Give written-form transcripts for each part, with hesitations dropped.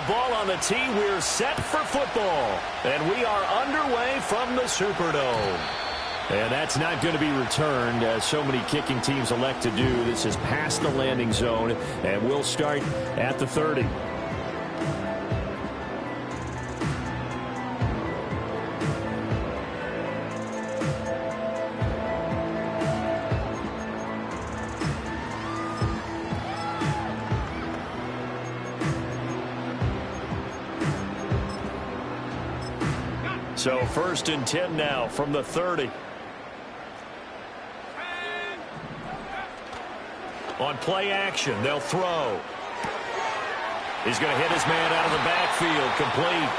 the ball on the tee. We're set for football. And we are underway from the Superdome. And that's not going to be returned, as so many kicking teams elect to do. This is past the landing zone, and we'll start at the 30. So 1st and 10 now from the 30. On play action, they'll throw. He's going to hit his man out of the backfield, complete.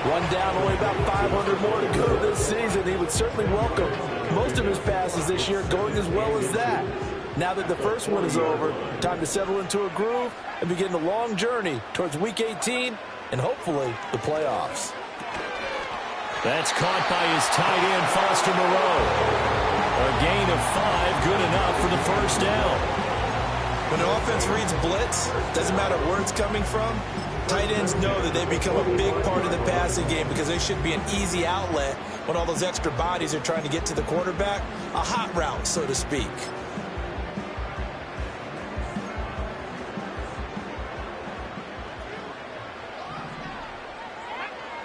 One down, only about 500 more to go this season. He would certainly welcome most of his passes this year going as well as that. Now that the first one is over, time to settle into a groove and begin the long journey towards Week 18 and hopefully the playoffs. That's caught by his tight end, Foster Moreau. A gain of 5, good enough for the first down. When the offense reads blitz, doesn't matter where it's coming from, tight ends know that they become a big part of the passing game because they should be an easy outlet when all those extra bodies are trying to get to the quarterback. A hot route, so to speak.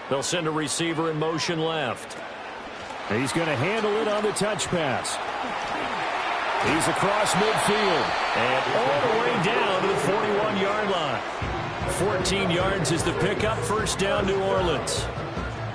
They'll send a receiver in motion left. He's going to handle it on the touch pass. He's across midfield and all the way down to the 41-yard line. 14 yards is the pickup. First down, New Orleans.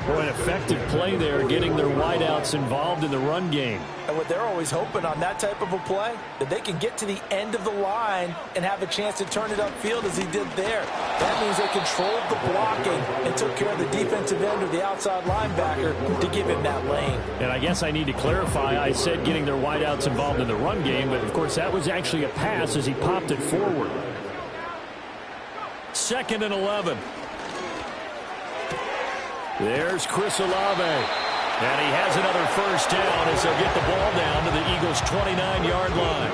Boy, an effective play there, getting their wideouts involved in the run game. And what they're always hoping on that type of a play, that they can get to the end of the line and have a chance to turn it upfield as he did there. That means they controlled the blocking and took care of the defensive end or the outside linebacker to give him that lane. And I guess I need to clarify, I said getting their wideouts involved in the run game, but of course that was actually a pass as he popped it forward. 2nd and 11. There's Chris Olave. And he has another first down as they'll get the ball down to the Eagles' 29-yard line.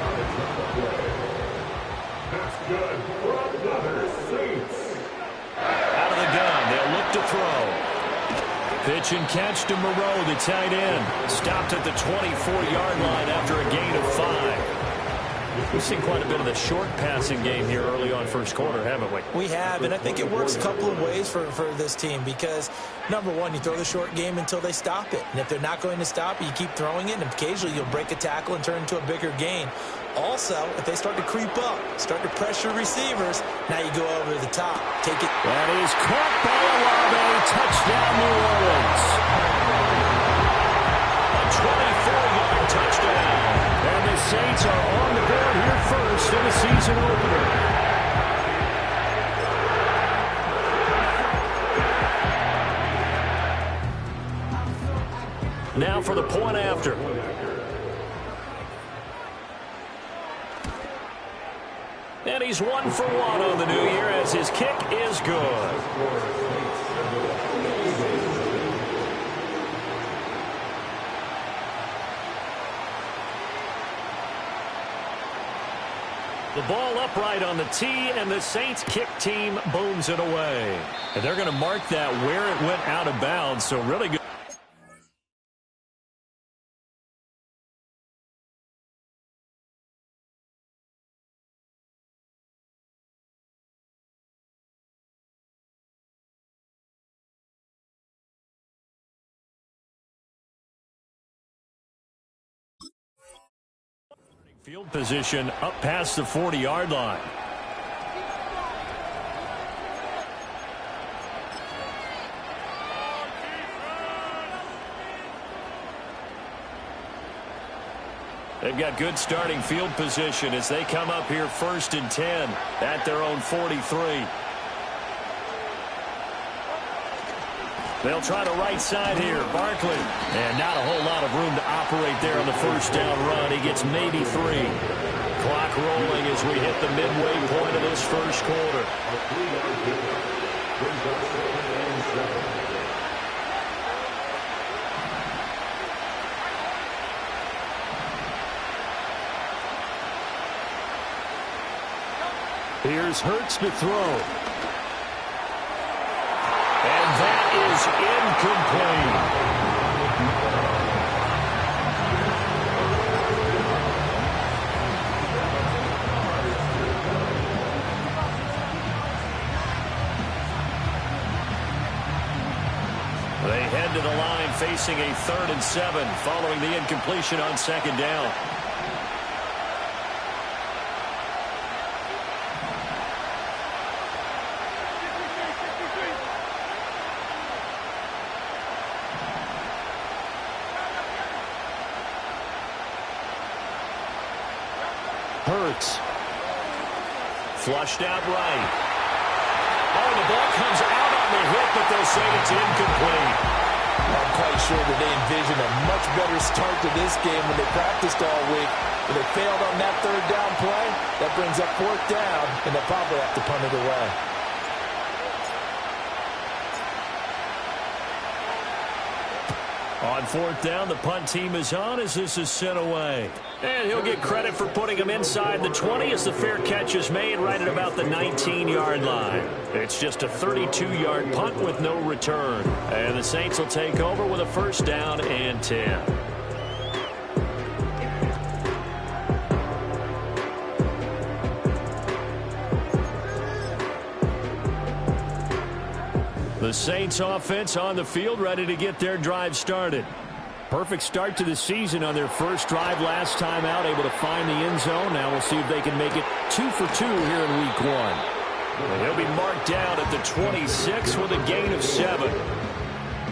Out of the gun, they'll look to throw. Pitch and catch to Moreau, the tight end. Stopped at the 24-yard line after a gain of 5. We've seen quite a bit of the short passing game here early on first quarter, haven't we? We have, and I think it works a couple of ways for this team because, number one, you throw the short game until they stop it. And if they're not going to stop it, you keep throwing it, and occasionally you'll break a tackle and turn into a bigger gain. Also, if they start to creep up, start to pressure receivers, now you go over the top. Take it. That is caught by Olave. Touchdown, New Orleans. A 24-yard touchdown. And the Saints are on the board here first in the season opener. Now for the point after. And he's 1 for 1 on the new year as his kick is good. The ball upright on the tee, and the Saints kick team booms it away. And they're going to mark that where it went out of bounds, so really good. Field position up past the 40-yard line. They've got good starting field position as they come up here 1st and 10 at their own 43. They'll try the right side here. Barkley. And not a whole lot of room to operate there on the first down run. He gets maybe 3. Clock rolling as we hit the midway point of this first quarter. Here's Hurts to throw. And that is incomplete. They head to the line facing a 3rd and 7 following the incompletion on 2nd down. Hurts. Flushed out right. Oh, the ball comes out on the hit, but they'll say it's incomplete. I'm quite sure that they envisioned a much better start to this game when they practiced all week. But they failed on that 3rd down play. That brings up 4th down, and they'll probably have to punt it away. On 4th down, the punt team is on as this is sent away. And he'll get credit for putting him inside the 20 as the fair catch is made right at about the 19-yard line. It's just a 32-yard punt with no return. And the Saints will take over with a 1st down and 10. The Saints offense on the field, ready to get their drive started. Perfect start to the season on their first drive last time out, able to find the end zone. Now we'll see if they can make it 2 for 2 here in week 1. And he'll be marked down at the 26 with a gain of 7.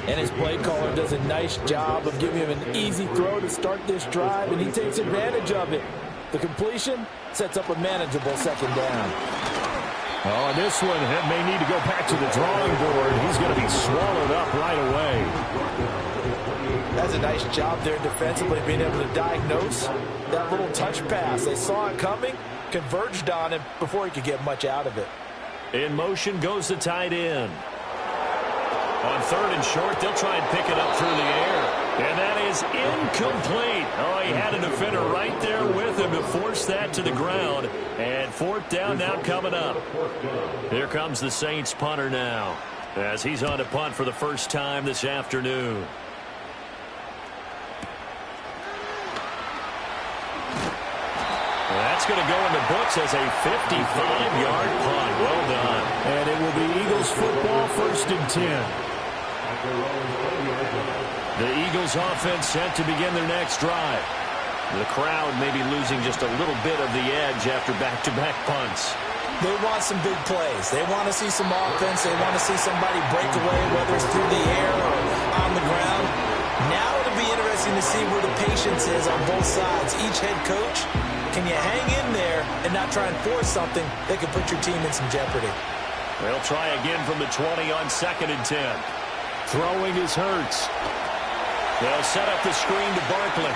And his play caller does a nice job of giving him an easy throw to start this drive, and he takes advantage of it. The completion sets up a manageable 2nd down. Oh, this one may need to go back to the drawing board. He's going to be swallowed up right away. That's a nice job there defensively, being able to diagnose that little touch pass. They saw it coming, converged on him before he could get much out of it. In motion goes the tight end. On 3rd and short, they'll try and pick it up through the air. And that is incomplete. Oh, he had a defender right there with him to force that to the ground. And 4th down now coming up. Here comes the Saints punter now, as he's on to punt for the first time this afternoon. That's going to go in the books as a 55-yard punt. Well done. And it will be Eagles football, 1st and 10. The Eagles offense set to begin their next drive. The crowd may be losing just a little bit of the edge after back-to-back punts. They want some big plays. They want to see some offense. They want to see somebody break away, whether it's through the air or on the ground. Now it'll be interesting to see where the patience is on both sides. Each head coach, can you hang in there and not try and force something that could put your team in some jeopardy? They'll try again from the 20 on 2nd and 10. Throwing is Hurts. They'll set up the screen to Barkley.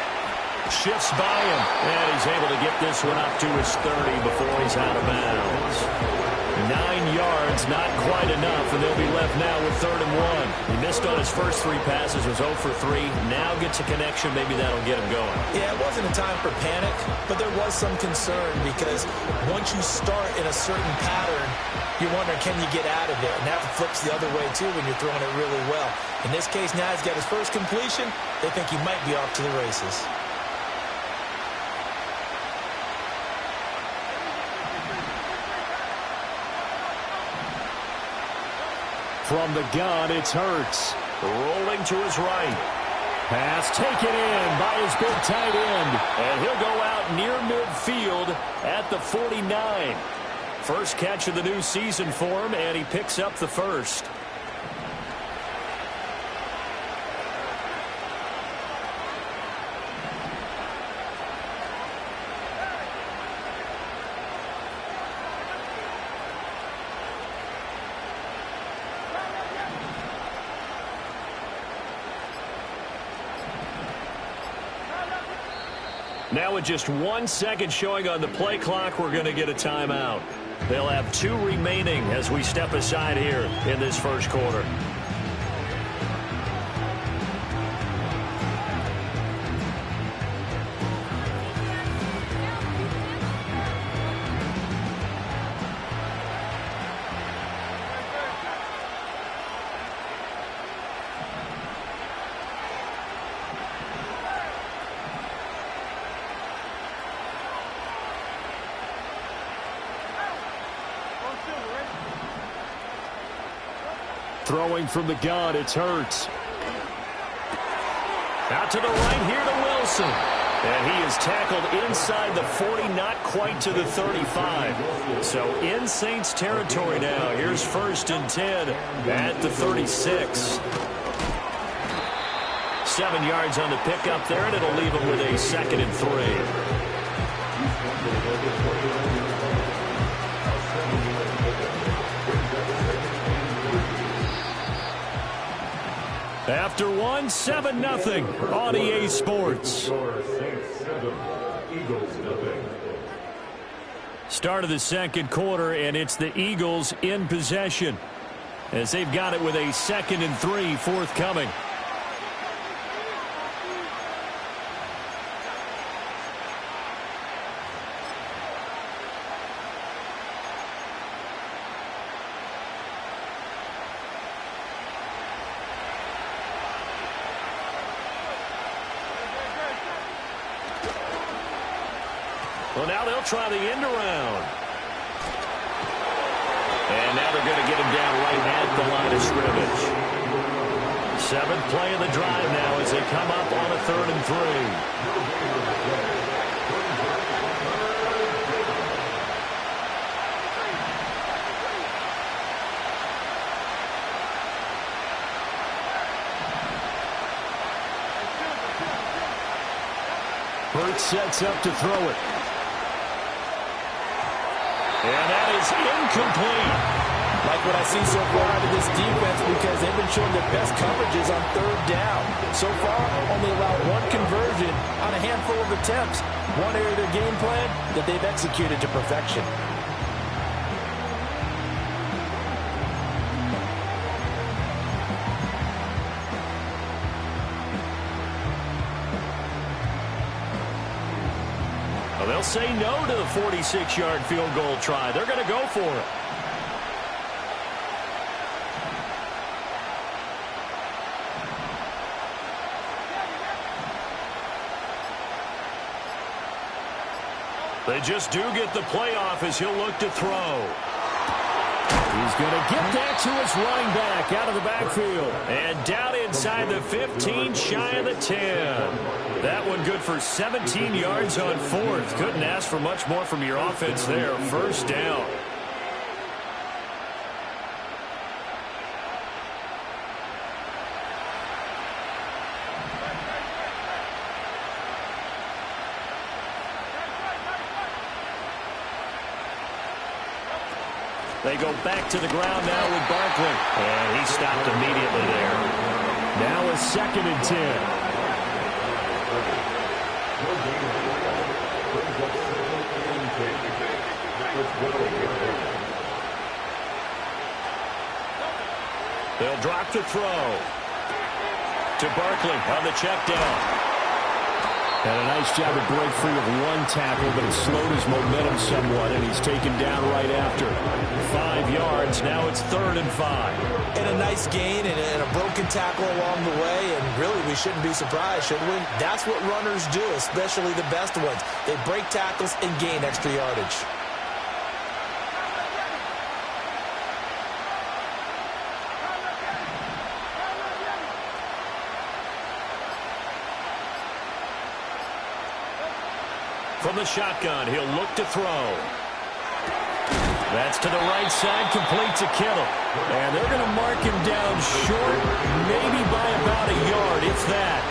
Shifts by him, and he's able to get this one up to his 30 before he's out of bounds. 9 yards, not quite enough, and they'll be left now with 3rd and 1. He missed on his first 3 passes, was 0 for 3. Now gets a connection, maybe that'll get him going. Yeah, it wasn't a time for panic, but there was some concern because once you start in a certain pattern, you wonder, can you get out of it? And that flips the other way, too, when you're throwing it really well. In this case, now he's got his first completion. They think he might be off to the races. From the gun, it's Hurts. Rolling to his right. Pass taken in by his big tight end. And he'll go out near midfield at the 49. First catch of the new season for him, and he picks up the first. Now with just 1 second showing on the play clock, we're going to get a timeout. They'll have 2 remaining as we step aside here in this first quarter. Throwing from the gun, it's Hurts. Out to the right here to Wilson. And he is tackled inside the 40, not quite to the 35. So in Saints territory now. Here's 1st and 10 at the 36. 7 yards on the pickup there, and it'll leave him with a 2nd and 3. After 7-0 on EA Sports. Start of the 2nd quarter, and it's the Eagles in possession as they've got it with a 2nd and 3 forthcoming. Well, now they'll try the end around. And now they're going to get him down right at the line of scrimmage. 7th play of the drive now as they come up on a 3rd and 3. Hurts sets up to throw it. And that is incomplete. Like what I see so far out of this defense, because they've been showing their best coverages on 3rd down. So far, only allowed 1 conversion on a handful of attempts. One area of their game plan that they've executed to perfection. They'll say no to the 46-yard field goal try. They're going to go for it. They just do get the playoff as he'll look to throw. He's going to get that to his running back out of the backfield. And down inside the 15, shy of the 10. That one good for 17 yards on 4th. Couldn't ask for much more from your offense there. 1st down. They go back to the ground now with Barkley. And he stopped immediately there. Now a 2nd and 10. They'll drop the throw to Barkley on the check down. And a nice job to break free of 1 tackle, but it slowed his momentum somewhat, and he's taken down right after. 5 yards. Now it's 3rd and 5. And a nice gain and a broken tackle along the way, and really we shouldn't be surprised, should we? That's what runners do, especially the best ones. They break tackles and gain extra yardage. From the shotgun, he'll look to throw. That's to the right side, complete to Kittle. And they're going to mark him down short, maybe by about a yard, if that.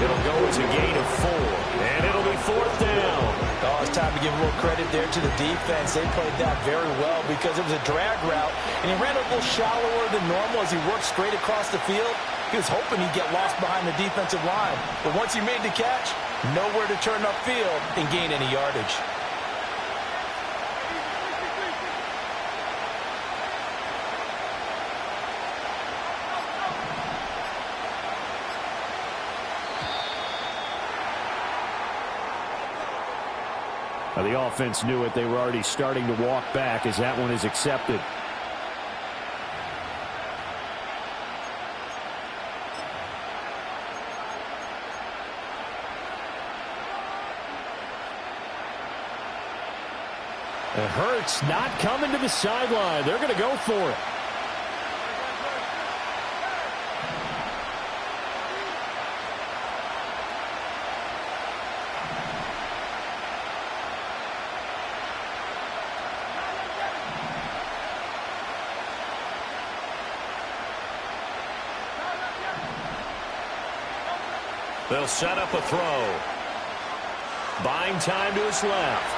It'll go as a gain of 4, and it'll be 4th down. Oh, it's time to give a little credit there to the defense. They played that very well because it was a drag route, and he ran a little shallower than normal as he worked straight across the field. He was hoping he'd get lost behind the defensive line. But once he made the catch, nowhere to turn upfield and gain any yardage. Now, the offense knew it. They were already starting to walk back as that one is accepted. It hurts not coming to the sideline. They're going to go for it. They'll set up a throw. Buying time to his left.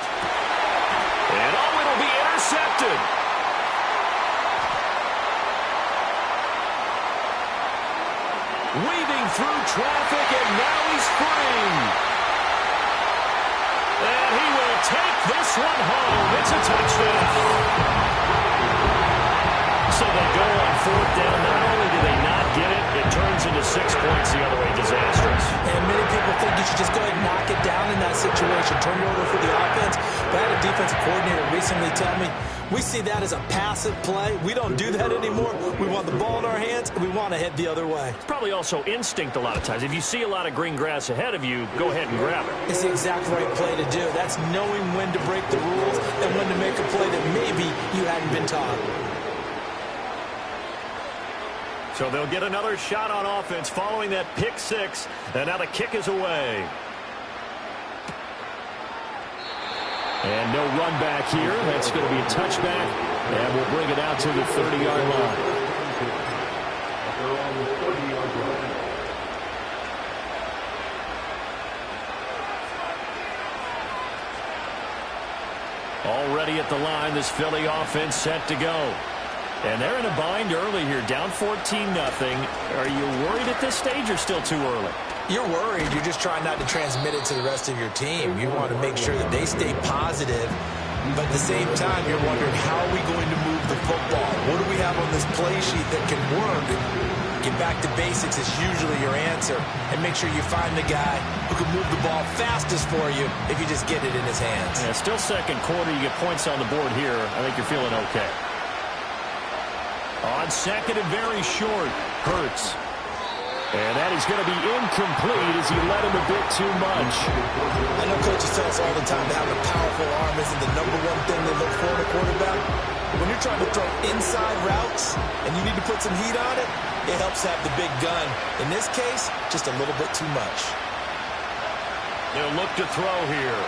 And oh, it'll be intercepted. Weaving through traffic, and now he's free. And he will take this one home. It's a touchdown. So they go on fourth down. Not only do they not get it, it turns into 6 points the other way. Disastrous. And many people think you should just go ahead and knock it down in that situation. Turn it over for the offense. But I had a defensive coordinator recently tell me, we see that as a passive play. We don't do that anymore. We want the ball in our hands, and we want to head the other way. It's probably also instinct a lot of times. If you see a lot of green grass ahead of you, go ahead and grab it. It's the exact right play to do. That's knowing when to break the rules and when to make a play that maybe you hadn't been taught. So they'll get another shot on offense following that pick six. And now the kick is away. And no run back here. That's going to be a touchback. And we'll bring it out to the 30-yard line. Already at the line, this Philly offense set to go. And they're in a bind early here, down 14-0. Are you worried at this stage or still too early? You're worried. You're just trying not to transmit it to the rest of your team. You want to make sure that they stay positive. But at the same time, you're wondering, how are we going to move the football? What do we have on this play sheet that can work? Get back to basics is usually your answer. And make sure you find the guy who can move the ball fastest for you if you just get it in his hands. Yeah, still second quarter. You get points on the board here. I think you're feeling okay. On second and very short, Hurts. And that is going to be incomplete as he led him a bit too much. I know coaches tell us all the time that having a powerful arm isn't the number one thing they look for in a quarterback. When you're trying to throw inside routes and you need to put some heat on it, it helps have the big gun. In this case, just a little bit too much. They'll look to throw here.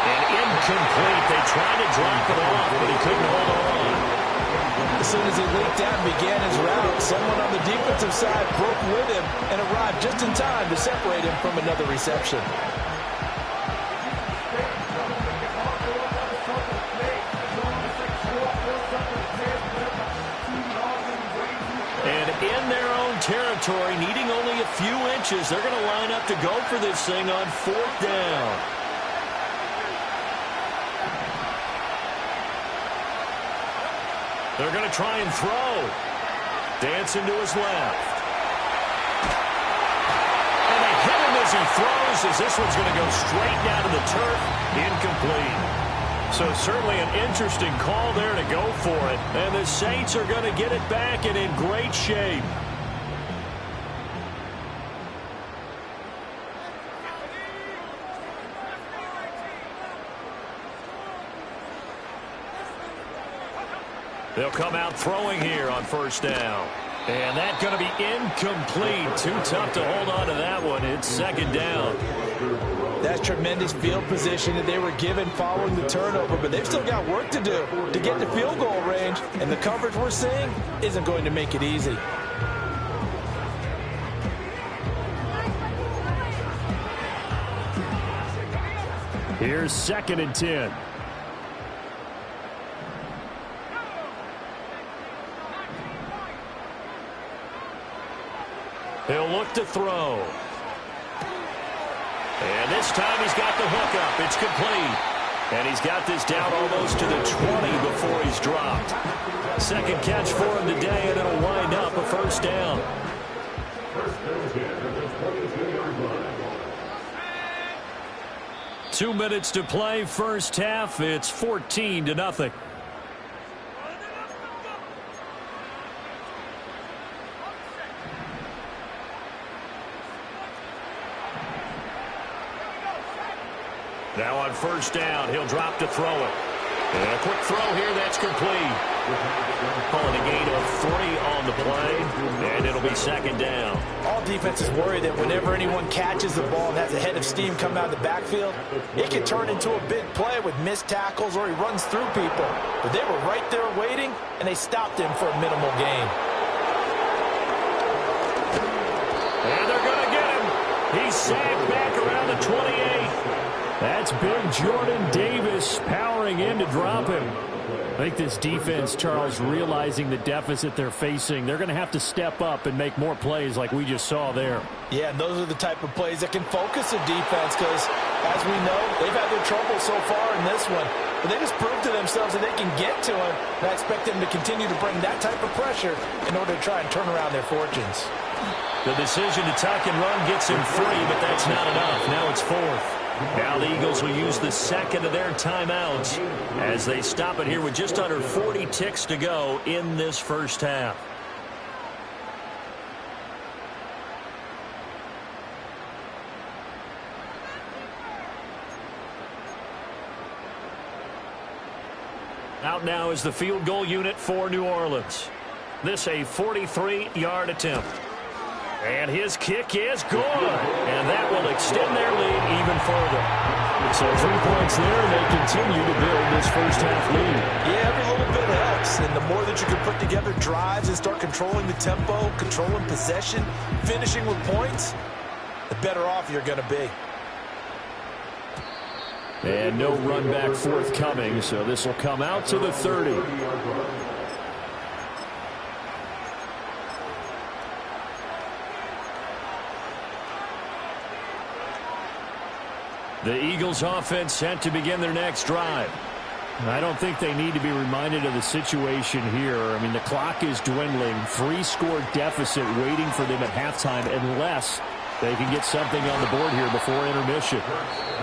And incomplete. They tried to drop it off, but he couldn't hold on. As soon as he leaped out and began his route, someone on the defensive side broke with him and arrived just in time to separate him from another reception. And in their own territory, needing only a few inches, they're going to line up to go for this thing on fourth down. They're going to try and throw. Dancing to his left. And they hit him as he throws, as this one's going to go straight down to the turf. Incomplete. So certainly an interesting call there to go for it. And the Saints are going to get it back and in great shape. They'll come out throwing here on first down. And that's going to be incomplete. Too tough to hold on to that one. It's second down. That's tremendous field position that they were given following the turnover, but they've still got work to do to get to field goal range, and the coverage we're seeing isn't going to make it easy. Here's second and 10. He'll look to throw. And this time he's got the hook up. It's complete. And he's got this down almost to the 20 before he's dropped. Second catch for him today, and it'll wind up a first down. Two minutes to play, first half. It's 14-0. Now on first down, he'll drop to throw it. And a quick throw here, that's complete. Calling a gain of 3 on the play, and it'll be second down. All defenses worry that whenever anyone catches the ball and has a head of steam come out of the backfield, it can turn into a big play with missed tackles or he runs through people. But they were right there waiting, and they stopped him for a minimal gain. And they're He's sacked back around the 28. That's big Jordan Davis powering in to drop him. I think this defense, Charles, realizing the deficit they're facing, they're going to have to step up and make more plays like we just saw there. Yeah, and those are the type of plays that can focus a defense because, as we know, they've had their trouble so far in this one. But they just proved to themselves that they can get to him, and I expect them to continue to bring that type of pressure in order to try and turn around their fortunes. The decision to tuck and run gets him 3, but that's not enough. Now it's 4th. Now the Eagles will use the second of their timeouts as they stop it here with just under 40 ticks to go in this first half. Out now is the field goal unit for New Orleans. This a 43-yard attempt. And his kick is good. And that will extend their lead even further. So 3 points there, and they continue to build this first half lead. Yeah, every little bit helps. And the more that you can put together drives and start controlling the tempo, controlling possession, finishing with points, the better off you're going to be. And no run back forthcoming, so this will come out to the 30. The Eagles offense set to begin their next drive. I don't think they need to be reminded of the situation here. I mean, the clock is dwindling. 3-score deficit waiting for them at halftime unless they can get something on the board here before intermission.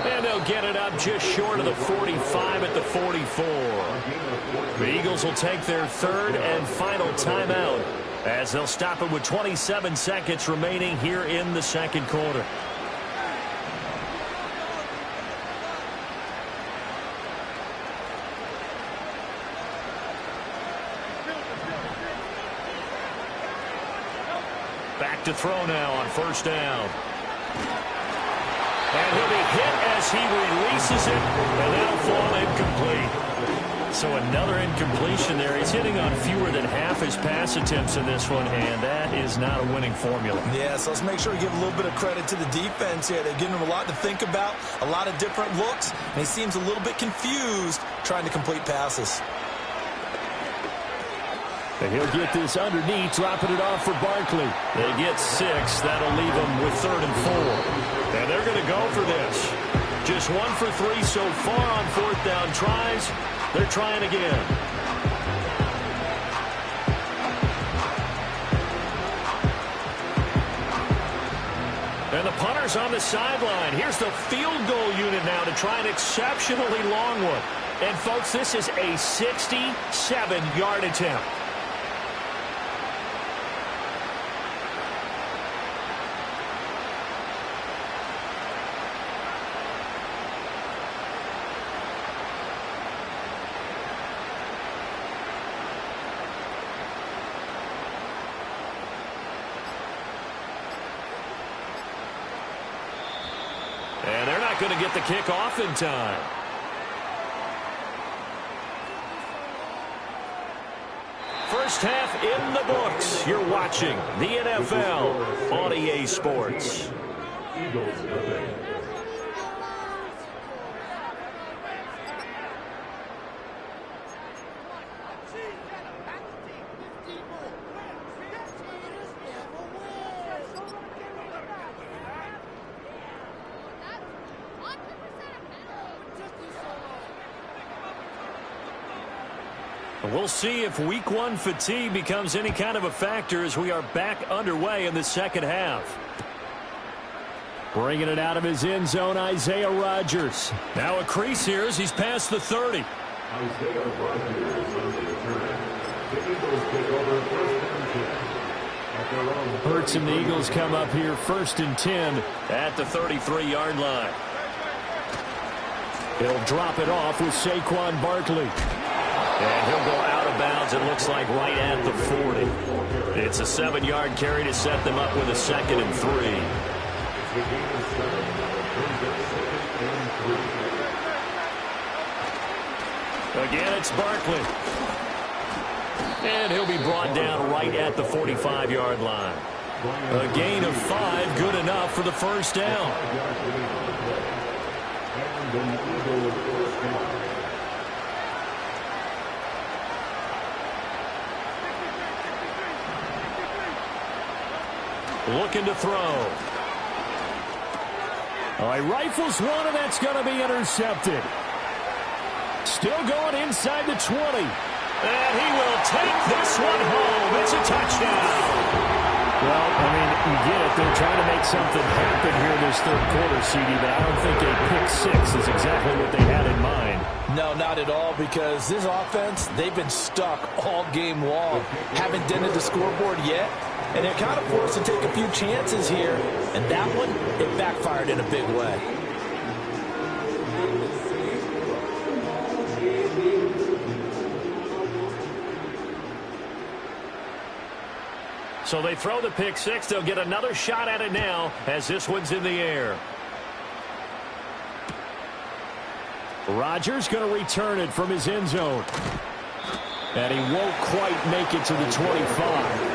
And they'll get it up just short of the 45 at the 44. The Eagles will take their 3rd and final timeout as they'll stop it with 27 seconds remaining here in the second quarter. Back to throw now on first down. And he'll be hit as he releases it, and that'll fall incomplete. So another incompletion there. He's hitting on fewer than half his pass attempts in this one, and that is not a winning formula. Yeah, so let's make sure we give a little bit of credit to the defense here. They're giving him a lot to think about, a lot of different looks, and he seems a little bit confused trying to complete passes. And he'll get this underneath, dropping it off for Barkley. They get 6. That'll leave them with 3rd and 4. And they're going to go for this. Just 1 for 3 so far on 4th down tries. They're trying again. And the punter's on the sideline. Here's the field goal unit now to try an exceptionally long one. And, folks, this is a 67-yard attempt. And they're not going to get the kick off in time. First half in the books. You're watching the NFL on EA Sports. We'll see if week 1 fatigue becomes any kind of a factor as we are back underway in the second half. Bringing it out of his end zone, Isaiah Rodgers. Now a crease here as he's past the 30. Hurts and the Eagles come up here 1st and 10 at the 33-yard line. He'll drop it off with Saquon Barkley. And he'll go out of bounds, it looks like, right at the 40. It's a 7-yard carry to set them up with a 2nd and 3. Again, it's Barkley. And he'll be brought down right at the 45-yard line. A gain of 5, good enough for the first down. Looking to throw. Oh, he rifles one, and that's going to be intercepted. Still going inside the 20. And he will take this one home. It's a touchdown. Well, I mean, you get it. They're trying to make something happen here in this third quarter, CD, but I don't think a pick six is exactly what they had in mind. No, not at all, because this offense, they've been stuck all game long. Haven't dented the scoreboard yet, and they're kind of forced to take a few chances here. And that one, it backfired in a big way. So they throw the pick six. They'll get another shot at it now as this one's in the air. Rodgers going to return it from his end zone. And he won't quite make it to the 25.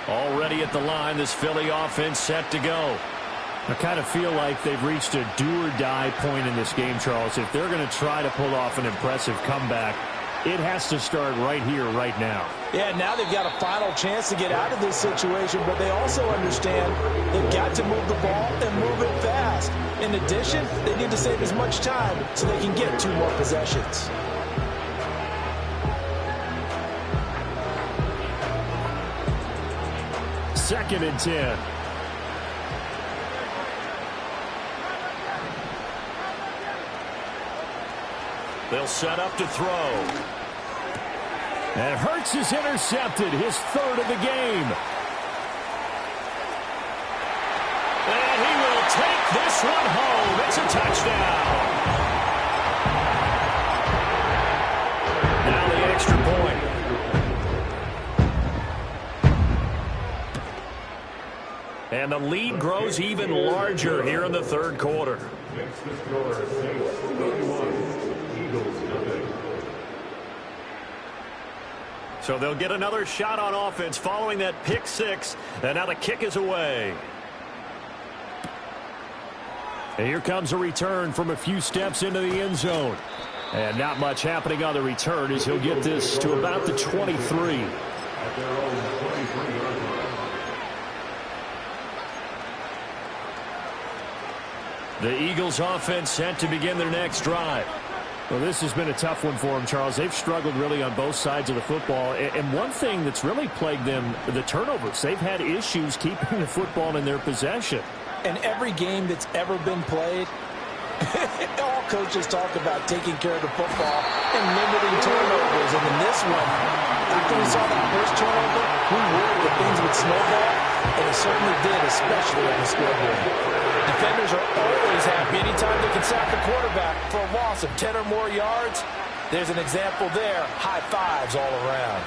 Already at the line, this Philly offense set to go. I kind of feel like they've reached a do-or-die point in this game, Charles. If they're going to try to pull off an impressive comeback, it has to start right here, right now. Yeah, now they've got a final chance to get out of this situation, but they also understand they've got to move the ball and move it fast. In addition, they need to save as much time so they can get 2 more possessions. Second and 10. They'll set up to throw. And Hurts is intercepted, his 3rd of the game. And he will take this one home. It's a touchdown. Now the extra point. And the lead grows even larger here in the third quarter. So they'll get another shot on offense following that pick six. And now the kick is away. And here comes a return from a few steps into the end zone. And not much happening on the return as he'll get this to about the 23. The Eagles offense set to begin their next drive. Well, this has been a tough one for them, Charles. They've struggled really on both sides of the football. And one thing that's really plagued them, the turnovers. They've had issues keeping the football in their possession. And every game that's ever been played, all coaches talk about taking care of the football and limiting turnovers. And in this one, after we saw that first turnover, we worried that things would snowball, and it certainly did, especially on the scoreboard. Defenders are always happy anytime they can sack the quarterback for a loss of 10 or more yards. There's an example there. High fives all around.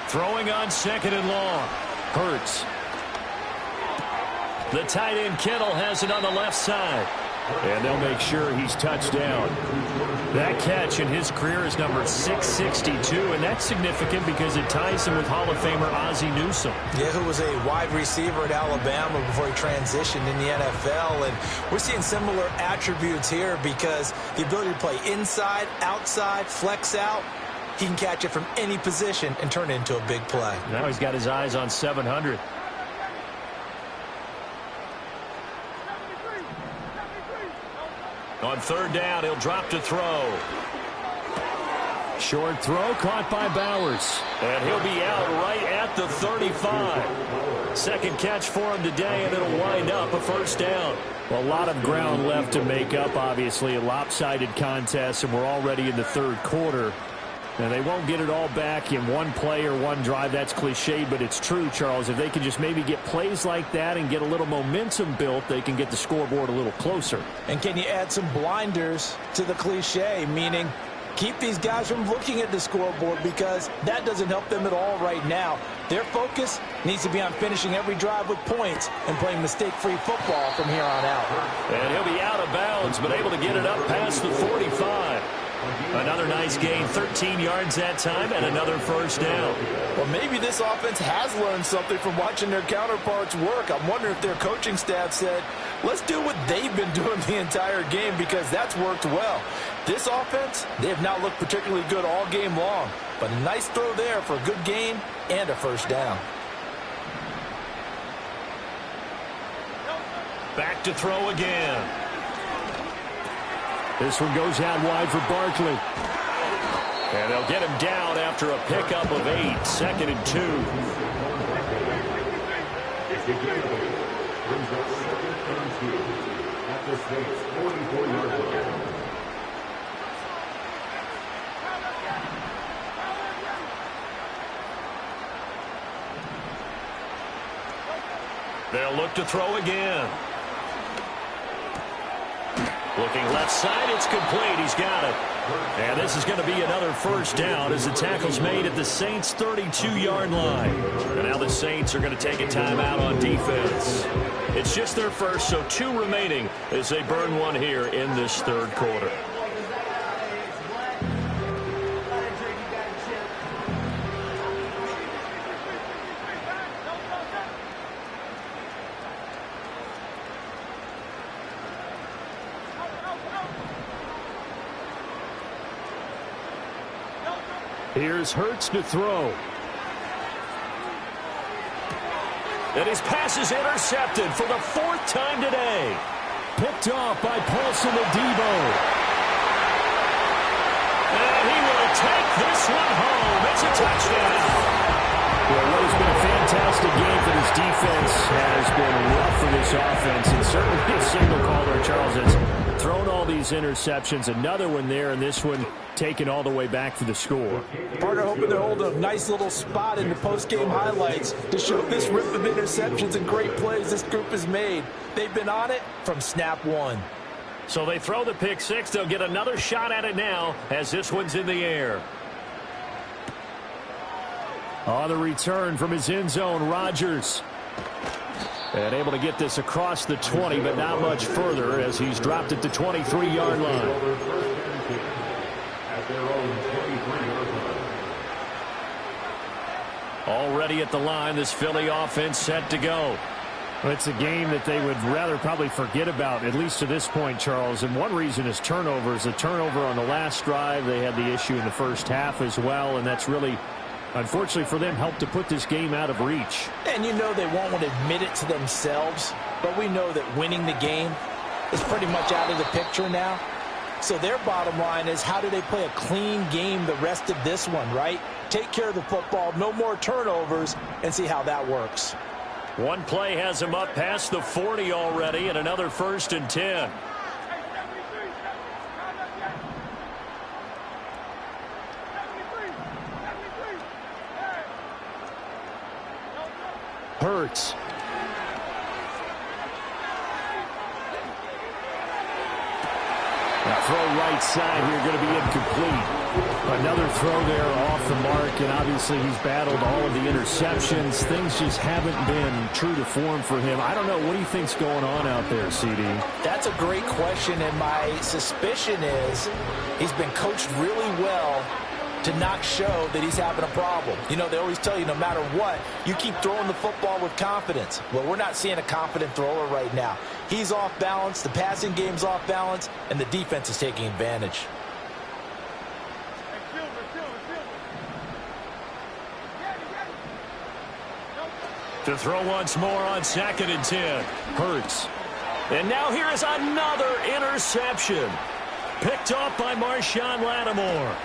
Throwing on 2nd and long. Hurts. The tight end Kittle has it on the left side. And they'll make sure he's touched down. That catch in his career is number 662, and that's significant because it ties him with Hall of Famer Ozzie Newsome. Yeah, who was a wide receiver at Alabama before he transitioned in the NFL. And we're seeing similar attributes here because the ability to play inside, outside, flex out, he can catch it from any position and turn it into a big play. Now he's got his eyes on 700. On 3rd down, he'll drop to throw. Short throw caught by Bowers. And he'll be out right at the 35. Second catch for him today, and it'll wind up a first down. Well, a lot of ground left to make up, obviously. A lopsided contest, and we're already in the third quarter. And they won't get it all back in one play or one drive. That's cliche, but it's true, Charles. If they can just maybe get plays like that and get a little momentum built, they can get the scoreboard a little closer. And can you add some blinders to the cliche, meaning keep these guys from looking at the scoreboard because that doesn't help them at all right now. Their focus needs to be on finishing every drive with points and playing mistake-free football from here on out. And he'll be out of bounds, but able to get it up past the 45. Another nice gain, 13 yards that time, and another first down. Well, maybe this offense has learned something from watching their counterparts work. I'm wondering if their coaching staff said, let's do what they've been doing the entire game because that's worked well. This offense, they have not looked particularly good all game long, but a nice throw there for a good gain and a first down. Back to throw again. This one goes out wide for Barkley. And they'll get him down after a pickup of 8, 2nd and 2. They'll look to throw again. Looking left side, it's complete. He's got it. And this is going to be another first down as the tackle's made at the Saints' 32-yard line. And now the Saints are going to take a timeout on defense. It's just their first, so 2 remaining as they burn one here in this third quarter. Here's Hurts to throw. And his pass is intercepted for the 4th time today. Picked off by Paulson Adebo. And he will take this one home. It's a touchdown. Well, what has been a fantastic game for this defense has been rough for this offense. And certainly a signal caller, Charles, has thrown all these interceptions. Another one there, and this one taken all the way back for the score. Partner hoping to hold a nice little spot in the post-game highlights to show this rip of interceptions and great plays this group has made. They've been on it from snap 1. So they throw the pick 6. They'll get another shot at it now as this one's in the air. On the return from his end zone, Rodgers. And able to get this across the 20, but not much further as he's dropped at the 23-yard line. Already at the line, this Philly offense set to go. Well, it's a game that they would rather probably forget about, at least to this point, Charles. And one reason is turnovers. A turnover on the last drive. They had the issue in the first half as well, and that's really, unfortunately for them, helped to put this game out of reach. And you know they won't want to admit it to themselves, but we know that winning the game is pretty much out of the picture now. So their bottom line is, how do they play a clean game the rest of this one, right? Take care of the football, no more turnovers, and see how that works. One play has him up past the 40 already, and another 1st and 10. Hurts. Throw right side here, going to be incomplete. Another throw there off the mark, and obviously he's battled all of the interceptions. Things just haven't been true to form for him. I don't know. What do you think's going on out there, CD? That's a great question, and my suspicion is he's been coached really well to not show that he's having a problem. You know, they always tell you no matter what, you keep throwing the football with confidence. Well, we're not seeing a confident thrower right now. He's off balance, the passing game's off balance, and the defense is taking advantage. To throw once more on 2nd and 10. Hurts. And now here is another interception. Picked off by Marshawn Lattimore.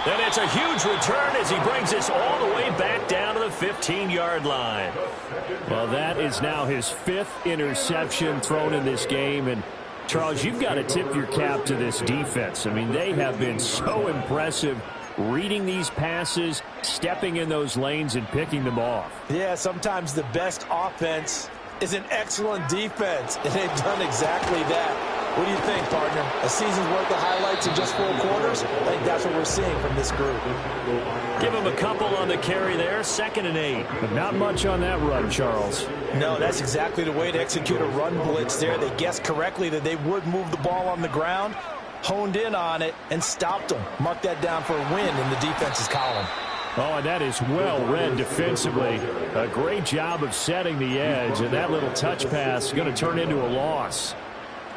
And it's a huge return as he brings this all the way back down to the 15-yard line. Well, that is now his 5th interception thrown in this game. And, Charles, you've got to tip your cap to this defense. I mean, they have been so impressive reading these passes, stepping in those lanes, and picking them off. Yeah, sometimes the best offense is an excellent defense, and they've done exactly that. What do you think, partner? A season's worth of highlights in just 4 quarters? I think that's what we're seeing from this group. Give him a couple on the carry there, 2nd and 8. But not much on that run, Charles. No, that's exactly the way to execute a run blitz there. They guessed correctly that they would move the ball on the ground, honed in on it, and stopped them. Mark that down for a win in the defense's column. Oh, and that is well read defensively. A great job of setting the edge, and that little touch pass is going to turn into a loss.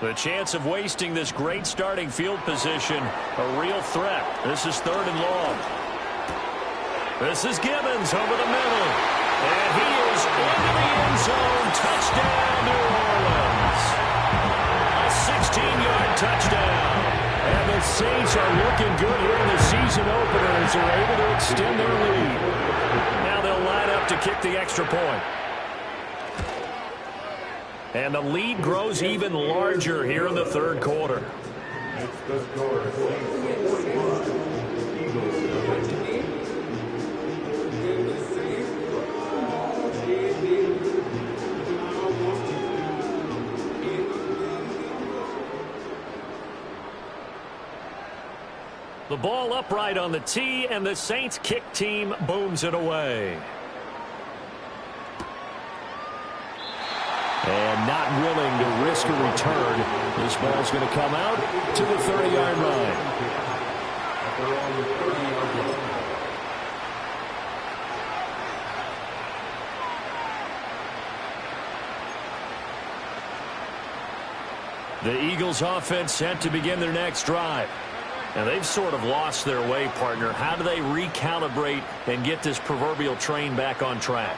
The chance of wasting this great starting field position, a real threat. This is 3rd and long. This is Gibbons over the middle. And he is into the end zone. Touchdown, New Orleans. A 16-yard touchdown. And the Saints are looking good here in the season opener as they're able to extend their lead. Now they'll line up to kick the extra point. And the lead grows even larger here in the 3rd quarter. The ball upright on the tee, and the Saints kick team booms it away. And not willing to risk a return. This ball's going to come out to the 30-yard line. The Eagles offense set to begin their next drive. And they've sort of lost their way, partner. How do they recalibrate and get this proverbial train back on track?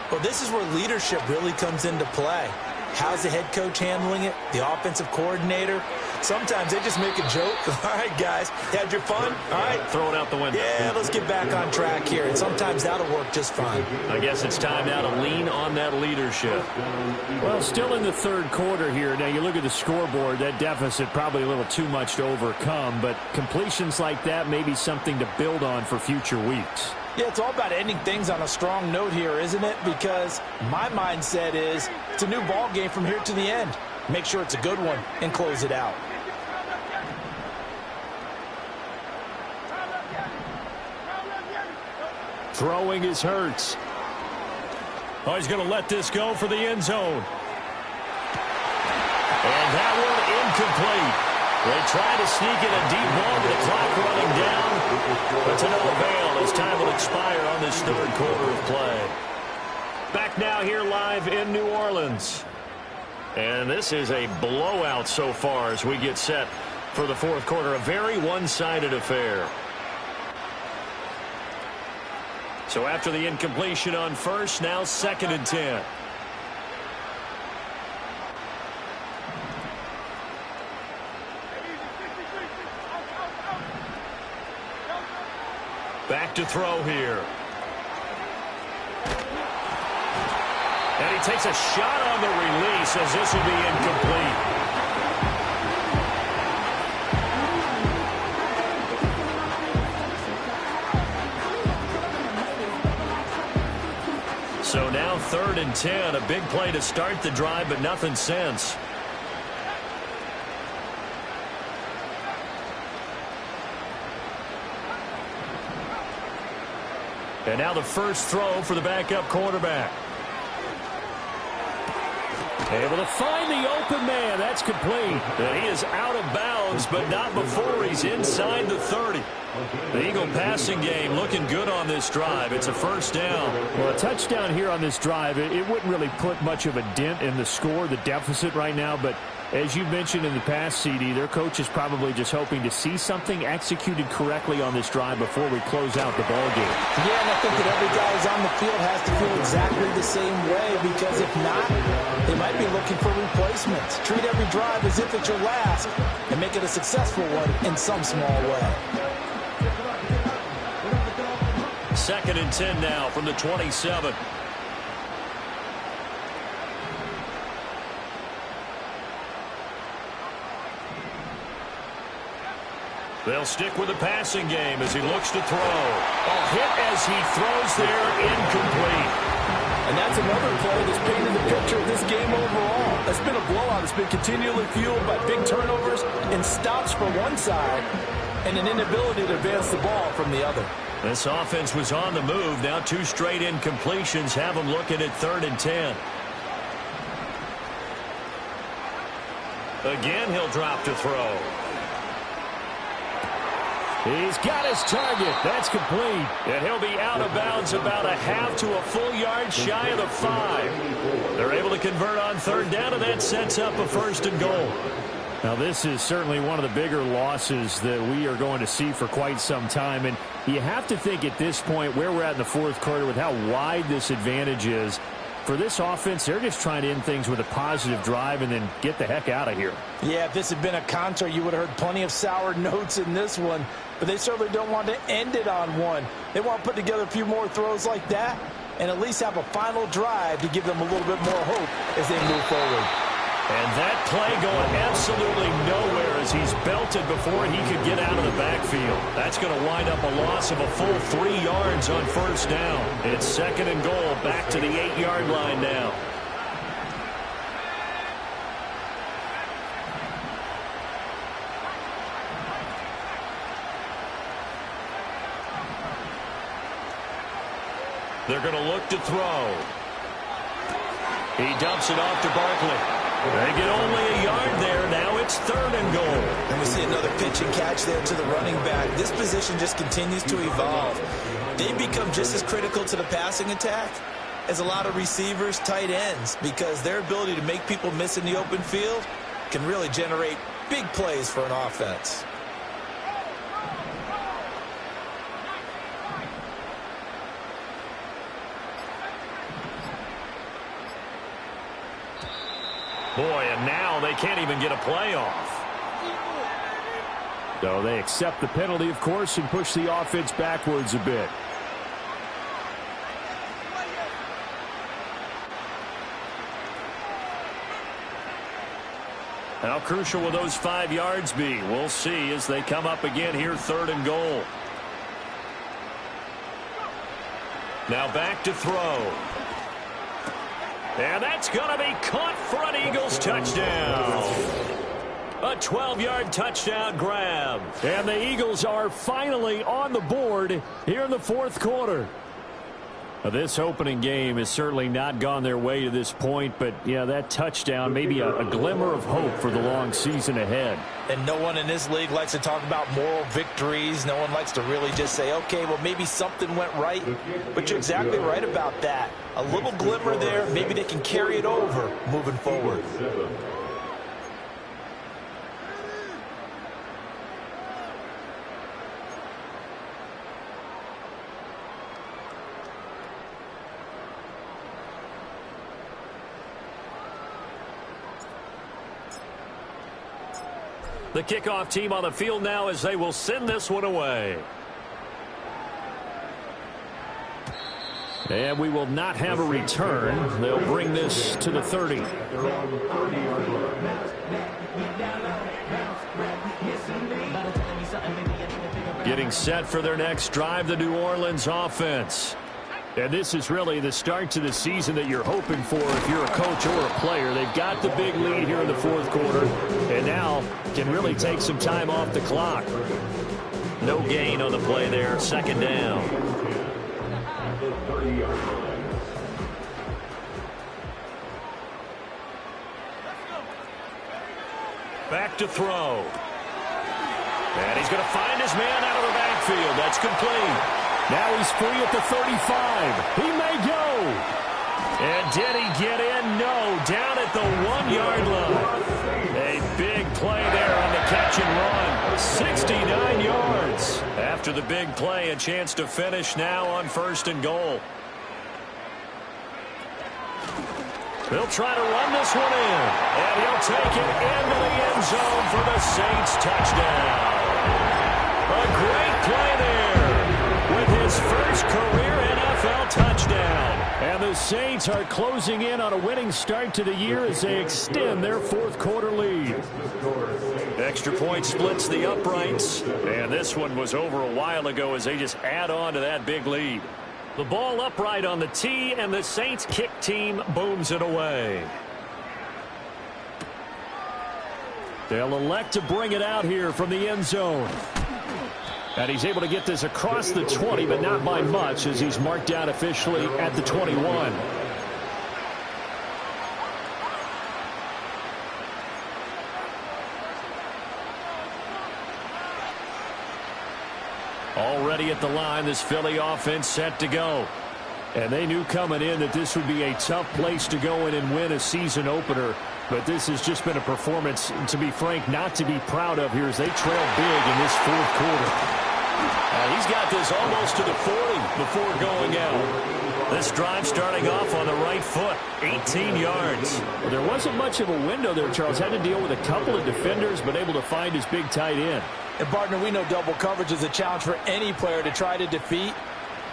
Well, this is where leadership really comes into play. How's the head coach handling it? The offensive coordinator? Sometimes they just make a joke. All right, guys, had your fun? All right. Throw it out the window. Yeah, let's get back on track here. And sometimes that'll work just fine. I guess it's time now to lean on that leadership. Well, still in the 3rd quarter here. Now, you look at the scoreboard, that deficit probably a little too much to overcome. But completions like that may be something to build on for future weeks. Yeah, it's all about ending things on a strong note here, isn't it? Because my mindset is it's a new ball game from here to the end. Make sure it's a good one and close it out. Throwing is Hurts. Oh, he's going to let this go for the end zone. And that one incomplete. They try to sneak in a deep ball with the clock running down. But to no avail as time will expire on this 3rd quarter of play. Back now here live in New Orleans. And this is a blowout so far as we get set for the 4th quarter. A very one-sided affair. So after the incompletion on first, now 2nd and 10. Back to throw here. And he takes a shot on the release as this will be incomplete. So now 3rd and 10. A big play to start the drive, but nothing since. And now the first throw for the backup quarterback. Able to find the open man. That's complete. And he is out of bounds, but not before he's inside the 30. The Eagle passing game looking good on this drive. It's a 1st down. Well, a touchdown here on this drive, it wouldn't really put much of a dent in the score, the deficit right now. But as you mentioned in the past, CD, their coach is probably just hoping to see something executed correctly on this drive before we close out the ball game. Yeah, and I think that every guy who's on the field has to feel exactly the same way, because if not, they might be looking for replacements. Treat every drive as if it's your last and make it a successful one in some small way. 2nd and 10 now from the 27. They'll stick with the passing game as he looks to throw. A hit as he throws there, incomplete. And that's another play that's painted the picture of this game overall. It's been a blowout. It's been continually fueled by big turnovers and stops for one side and an inability to advance the ball from the other. This offense was on the move. Now 2 straight incompletions have them looking at 3rd and 10. Again, he'll drop to throw. He's got his target. That's complete. And he'll be out of bounds about a half to a full yard shy of the 5. They're able to convert on 3rd down, and that sets up a 1st and goal. Now, this is certainly one of the bigger losses that we are going to see for quite some time. And you have to think at this point where we're at in the 4th quarter with how wide this advantage is. For this offense, they're just trying to end things with a positive drive and then get the heck out of here. Yeah, if this had been a concert, you would have heard plenty of sour notes in this one. But they certainly don't want to end it on one. They want to put together a few more throws like that and at least have a final drive to give them a little bit more hope as they move forward. And that play going absolutely nowhere as he's belted before he could get out of the backfield. That's going to wind up a loss of a full 3 yards on 1st down. It's 2nd and goal, back to the 8-yard line now. They're going to look to throw. He dumps it off to Barkley. They get only a yard there. Now it's 3rd and goal. And we see another pitch and catch there to the running back. This position just continues to evolve. They become just as critical to the passing attack as a lot of receivers, tight ends, because their ability to make people miss in the open field can really generate big plays for an offense. Boy, and now they can't even get a play off. So they accept the penalty, of course, and push the offense backwards a bit. How crucial will those 5 yards be? We'll see as they come up again here, 3rd and goal. Now back to throw. And that's going to be caught for an Eagles touchdown. A 12-yard touchdown grab. And the Eagles are finally on the board here in the 4th quarter. This opening game has certainly not gone their way to this point, but yeah, that touchdown, maybe a glimmer of hope for the long season ahead. And no one in this league likes to talk about moral victories. No one likes to really just say, okay, well, maybe something went right. But you're exactly right about that. A little glimmer there, maybe they can carry it over moving forward. The kickoff team on the field now as they will send this one away. And we will not have a return. They'll bring this to the 30. Getting set for their next drive, the New Orleans offense. And this is really the start to the season that you're hoping for if you're a coach or a player. They've got the big lead here in the 4th quarter, and now can really take some time off the clock. No gain on the play there, 2nd down. Back to throw. And he's going to find his man out of the backfield. That's complete. Now he's free at the 35. He may go. And did he get in? No. Down at the 1-yard line. A big play there on the catch and run. 69 yards. After the big play, a chance to finish now on 1st and goal. They'll try to run this one in. And he'll take it into the end zone for the Saints touchdown. A great play there with his first career NFL touchdown. And the Saints are closing in on a winning start to the year as they extend their 4th quarter lead. Extra point splits the uprights. And this one was over a while ago as they just add on to that big lead. The ball upright on the tee, and the Saints kick team booms it away. They'll elect to bring it out here from the end zone. And he's able to get this across the 20, but not by much, as he's marked down officially at the 21. Already at the line, this Philly offense set to go. And they knew coming in that this would be a tough place to go in and win a season opener. But this has just been a performance, to be frank, not to be proud of here as they trail big in this fourth quarter. And he's got this almost to the 40 before going out. This drive starting off on the right foot, 18 yards. Well, there wasn't much of a window there, Charles. Had to deal with a couple of defenders, but able to find his big tight end. And, partner, we know double coverage is a challenge for any player to try to defeat.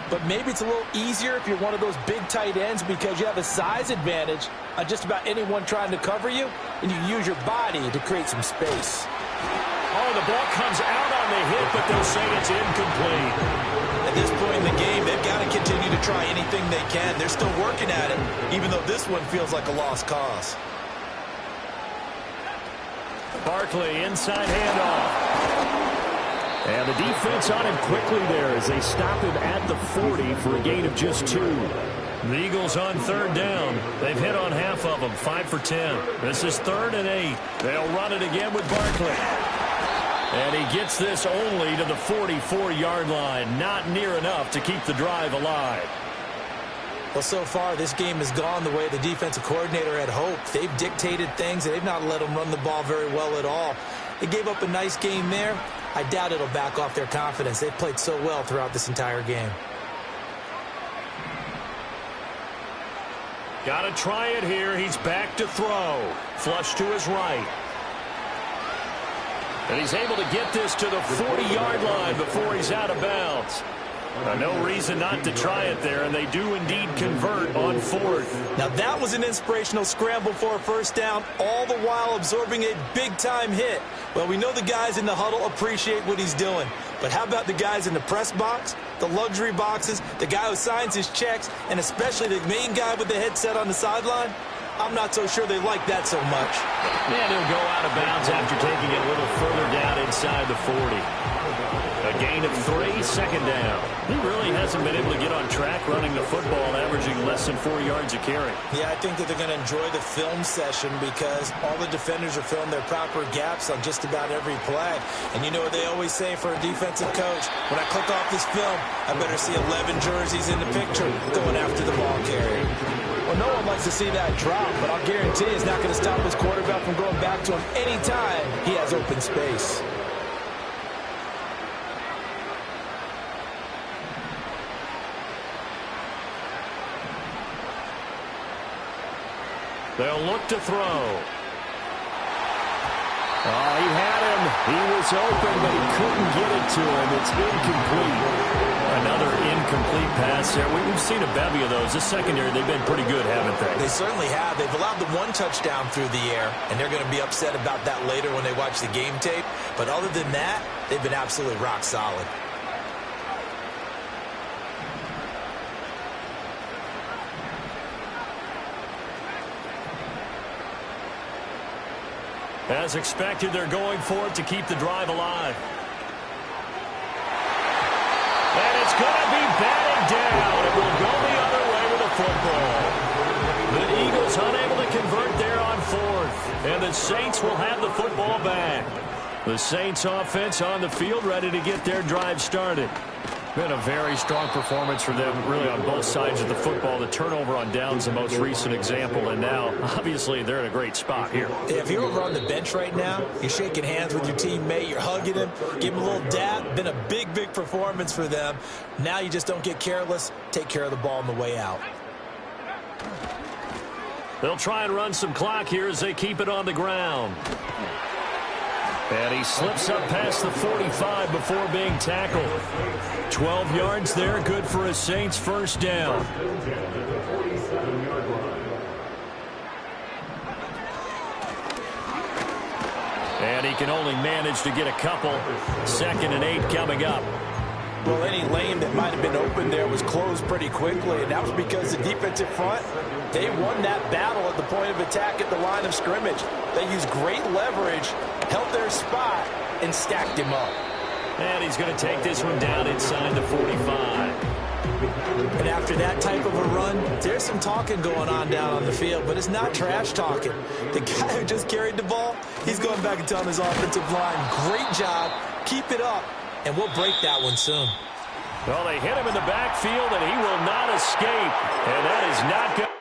But maybe it's a little easier if you're one of those big tight ends because you have a size advantage on just about anyone trying to cover you, and you use your body to create some space. Oh, the ball comes out on the hit, but they'll say it's incomplete. At this point in the game, they've got to continue to try anything they can. They're still working at it, even though this one feels like a lost cause. Barkley, inside handoff. And the defense on him quickly there as they stop him at the 40 for a gain of just 2. The Eagles on third down. They've hit on half of them, 5 for 10. This is 3rd and 8. They'll run it again with Barkley. And he gets this only to the 44-yard line. Not near enough to keep the drive alive. Well, so far, this game has gone the way the defensive coordinator had hoped. They've dictated things, and they've not let them run the ball very well at all. They gave up a nice game there. I doubt it'll back off their confidence. They've played so well throughout this entire game. Got to try it here. He's back to throw. Flush to his right. And he's able to get this to the 40-yard line before he's out of bounds. No reason not to try it there, and they do indeed convert on 4th. Now that was an inspirational scramble for a first down, all the while absorbing a big-time hit. Well, we know the guys in the huddle appreciate what he's doing. But how about the guys in the press box, the luxury boxes, the guy who signs his checks, and especially the main guy with the headset on the sideline? I'm not so sure they like that so much. And he'll go out of bounds after taking it a little further down inside the 40. A gain of 3, 2nd down. He really hasn't been able to get on track running the football, averaging less than 4 yards a carry. Yeah, I think that they're going to enjoy the film session because all the defenders are filling their proper gaps on just about every play. And you know what they always say for a defensive coach? When I click off this film, I better see 11 jerseys in the picture going after the ball carrier. Well, no one likes to see that drop, but I'll guarantee it's not going to stop his quarterback from going back to him anytime he has open space. They'll look to throw. Oh, he had him. He was open, but he couldn't get it to him. It's incomplete. Another incomplete pass there. We've seen a bevy of those. This secondary, they've been pretty good, haven't they? They certainly have. They've allowed the 1 touchdown through the air, and they're going to be upset about that later when they watch the game tape. But other than that, they've been absolutely rock solid. As expected, they're going for it to keep the drive alive. And it's going to be batted down. It will go the other way with the football. The Eagles unable to convert there on 4th. And the Saints will have the football back. The Saints offense on the field ready to get their drive started. Been a very strong performance for them, really, on both sides of the football. The turnover on downs, the most recent example, and now, obviously, they're in a great spot here. If you're over on the bench right now, you're shaking hands with your teammate, you're hugging him, give him a little dab. Been a big, big performance for them. Now you just don't get careless. Take care of the ball on the way out. They'll try and run some clock here as they keep it on the ground. And he slips up past the 45 before being tackled. 12 yards there, good for a Saints first down. And he can only manage to get a couple. 2nd and 8 coming up. Well, any lane that might have been open there was closed pretty quickly, and that was because the defensive front, they won that battle at the point of attack at the line of scrimmage. They used great leverage, held their spot, and stacked him up. And he's going to take this one down inside the 45. And after that type of a run, there's some talking going on down on the field, but it's not trash talking. The guy who just carried the ball, he's going back and telling his offensive line, great job, keep it up, and we'll break that one soon. Well, they hit him in the backfield, and he will not escape. And that is not good.